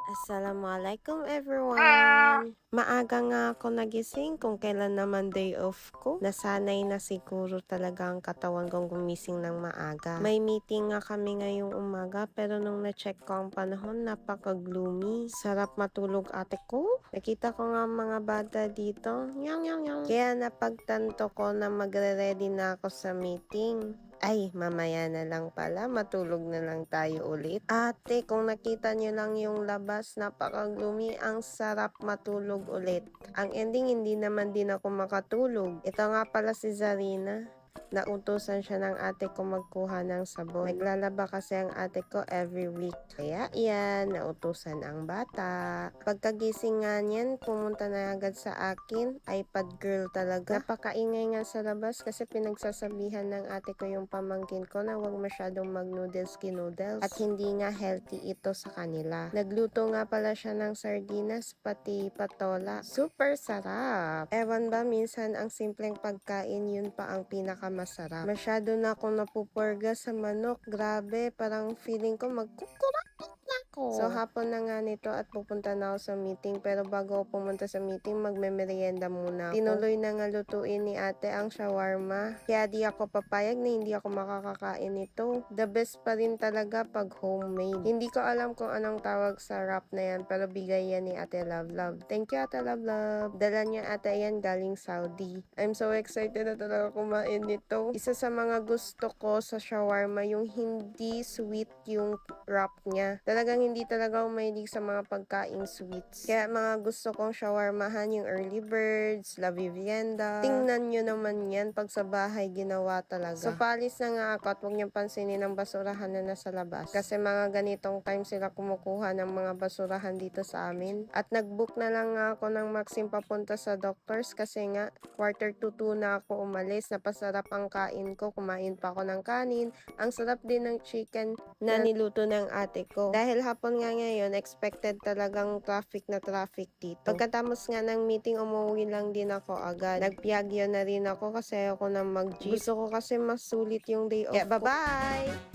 Assalamualaikum everyone! Maaga nga ako nagising kung kailan naman day off ko. Nasanay na siguro talaga ang katawan kong gumising ng maaga. May meeting nga kami ngayong umaga pero nung na-check ko ang panahon, napaka-gloomy. Sarap matulog ate ko. Nakita ko nga mga bata dito. Nyang nyang nyang. Kaya napagtanto ko na magre-ready na ako sa meeting. Ay, mamaya na lang pala, matulog na lang tayo ulit. Ate, kung nakita niyo lang yung labas, napaka-gloomy, ang sarap matulog ulit. Ang ending, hindi naman din ako makatulog. Ito nga pala si Zarina. Nautusan siya ng ate ko magkuha ng sabon. Naglalaba kasi ang ate ko every week. Kaya yan, nautusan ang bata. Pagkagising nga niyan, pumunta na agad sa akin. iPad girl talaga. Napakaingay nga sa labas kasi pinagsasabihan ng ate ko yung pamangkin ko na huwag masyadong mag-noodles at hindi nga healthy ito sa kanila. Nagluto nga pala siya ng sardinas pati patola. Super sarap! Ewan ba, minsan ang simpleng pagkain yun pa ang pinakamasarap. Masyado na akong napupurga sa manok. Grabe, parang feeling ko magkukurakot na ako. So hapon na nga nito at pupunta na ako sa meeting. Pero bago ako pumunta sa meeting, magme-merienda muna ako. Tinuloy na nga lutuin ni ate ang shawarma. Kaya di ako papayag na hindi ako makakakain nito. The best pa rin talaga pag homemade. Hindi ko alam kung anong tawag sa wrap na yan, pero bigay yan ni ate Love Love. Thank you ate Love Love. Dala niya ate yan galing Saudi. I'm so excited na talaga kumain nito. Isa sa mga gusto ko sa shawarma, yung hindi sweet yung wrap niya. Talagang hindi talaga ako mahilig sa mga pagkaing sweets. Kaya mga gusto kong shawarmahan yung Early Birds, La Vivienda. Tingnan nyo naman yan pag sa bahay ginawa talaga. So paalis na nga ako at huwag niyong pansinin ang basurahan na nasa labas. Kasi mga ganitong time sila kumukuha ng mga basurahan dito sa amin. At nag-book na lang nga ako ng Maxim papunta sa doctors kasi nga 1:45 na ako umalis. Napasarap ang kain ko. Kumain pa ako ng kanin. Ang sarap din ng chicken na niluto ng ate ko. Dahil hapon nga ngayon, expected talagang traffic na traffic dito. Pagkatapos nga ng meeting, umuwi lang din ako agad. Nagpiagyo na rin ako kasi ako na mag-gym. Gusto ko kasi mas sulit yung day off. Kaya bye-bye!